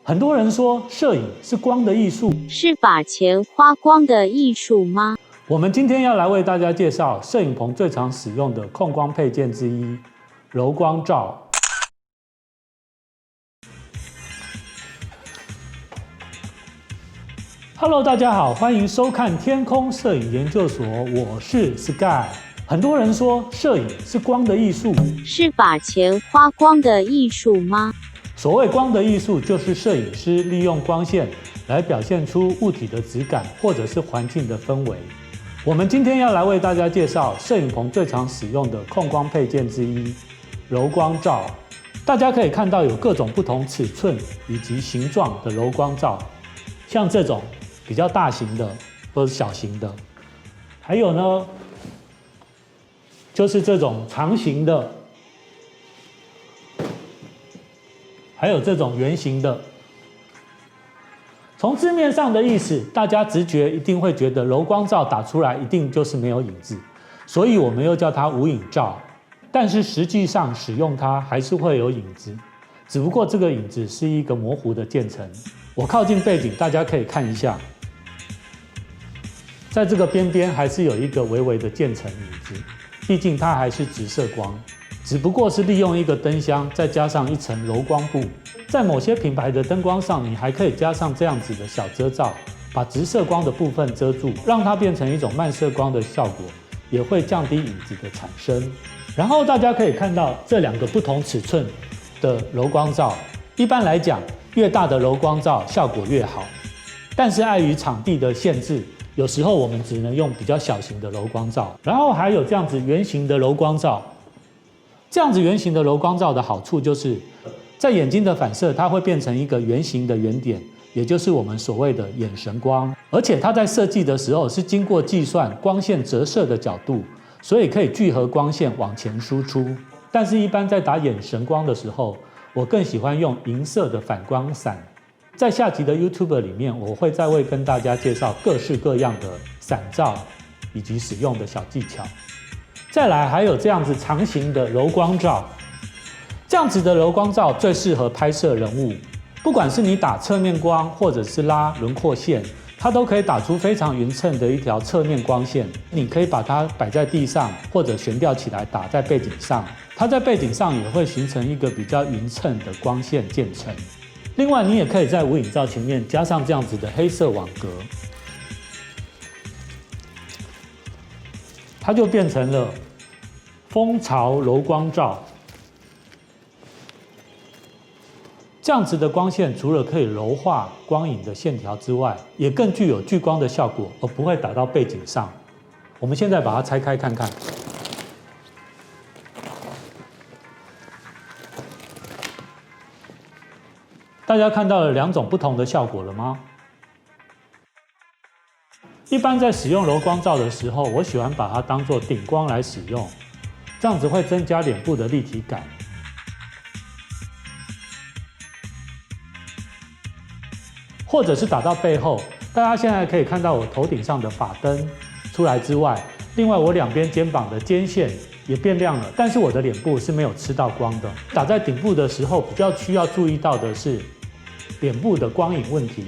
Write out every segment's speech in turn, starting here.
很多人说摄影是光的艺术，是把钱花光的艺术吗？我们今天要来为大家介绍摄影棚最常使用的控光配件之一——柔光罩。Hello， 大家好，欢迎收看天空摄影研究所，我是 Sky。很多人说摄影是光的艺术，是把钱花光的艺术吗？所谓光的艺术，就是摄影师利用光线来表现出物体的质感，或者是环境的氛围。我们今天要来为大家介绍摄影棚最常使用的控光配件之一——柔光罩。大家可以看到有各种不同尺寸以及形状的柔光罩，像这种比较大型的或者小型的，还有呢，就是这种长形的，还有这种圆形的。从字面上的意思，大家直觉一定会觉得柔光罩打出来一定就是没有影子，所以我们又叫它无影罩。但是实际上使用它还是会有影子，只不过这个影子是一个模糊的渐层。我靠近背景，大家可以看一下，在这个边边还是有一个微微的渐层影子，毕竟它还是直射光，只不过是利用一个灯箱再加上一层柔光布。在某些品牌的灯光上，你还可以加上这样子的小遮罩，把直射光的部分遮住，让它变成一种慢射光的效果，也会降低影子的产生。然后大家可以看到这两个不同尺寸的柔光罩，一般来讲，越大的柔光罩效果越好，但是碍于场地的限制，有时候我们只能用比较小型的柔光罩。然后还有这样子圆形的柔光罩，这样子圆形的柔光罩的好处就是在眼睛的反射，它会变成一个圆形的圆点，也就是我们所谓的眼神光。而且它在设计的时候是经过计算光线折射的角度，所以可以聚合光线往前输出。但是一般在打眼神光的时候，我更喜欢用银色的反光伞。在下集的 YouTube 里面，我会再为跟大家介绍各式各样的伞罩以及使用的小技巧。再来还有这样子长形的柔光罩，这样子的柔光罩最适合拍摄人物，不管是你打侧面光或者是拉轮廓线，它都可以打出非常匀称的一条侧面光线。你可以把它摆在地上，或者悬吊起来打在背景上，它在背景上也会形成一个比较匀称的光线渐层。另外，你也可以在无影罩前面加上这样子的黑色网格，它就变成了蜂巢柔光罩。这样子的光线除了可以柔化光影的线条之外，也更具有聚光的效果，而不会打到背景上。我们现在把它拆开看看。大家看到了两种不同的效果了吗？一般在使用柔光罩的时候，我喜欢把它当作顶光来使用，这样子会增加脸部的立体感。或者是打到背后，大家现在可以看到我头顶上的发灯出来之外，另外我两边肩膀的肩线也变亮了，但是我的脸部是没有吃到光的。打在顶部的时候，比较需要注意到的是脸部的光影问题，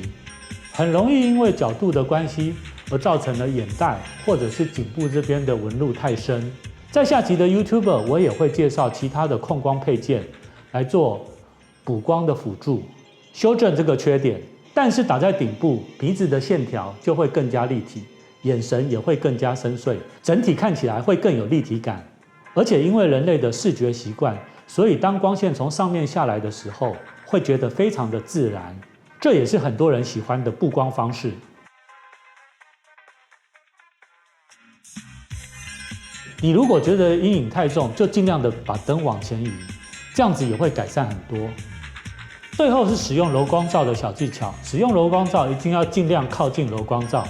很容易因为角度的关系而造成了眼袋或者是颈部这边的纹路太深。在下集的 YouTube 我也会介绍其他的控光配件来做补光的辅助，修正这个缺点。但是打在顶部，鼻子的线条就会更加立体，眼神也会更加深邃，整体看起来会更有立体感。而且因为人类的视觉习惯，所以当光线从上面下来的时候，会觉得非常的自然。这也是很多人喜欢的布光方式。你如果觉得阴影太重，就尽量的把灯往前移，这样子也会改善很多。最后是使用柔光罩的小技巧，使用柔光罩一定要尽量靠近柔光罩，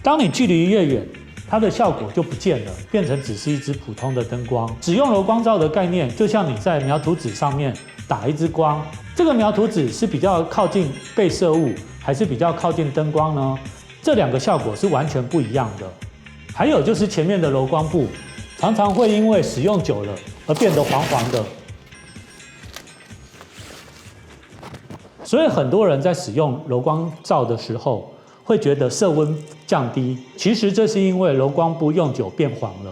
当你距离越远，它的效果就不见了，变成只是一支普通的灯光。使用柔光罩的概念，就像你在描图纸上面打一支光，这个描图纸是比较靠近被摄物，还是比较靠近灯光呢？这两个效果是完全不一样的。还有就是前面的柔光布，常常会因为使用久了而变得黄黄的。所以很多人在使用柔光罩的时候，会觉得色温降低，其实这是因为柔光布用久变黄了。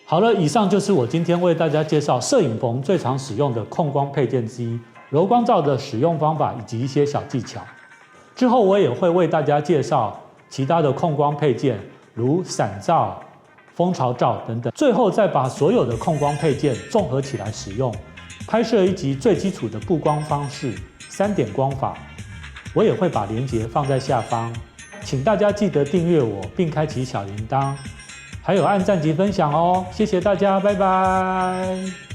好了，以上就是我今天为大家介绍摄影棚最常使用的控光配件之一——柔光罩的使用方法以及一些小技巧。之后我也会为大家介绍其他的控光配件，如伞罩、蜂巢罩等等。最后再把所有的控光配件综合起来使用，拍摄一集最基础的布光方式3点光法。我也会把连结放在下方，请大家记得订阅我并开启小铃铛，还有按赞及分享哦。谢谢大家，拜拜。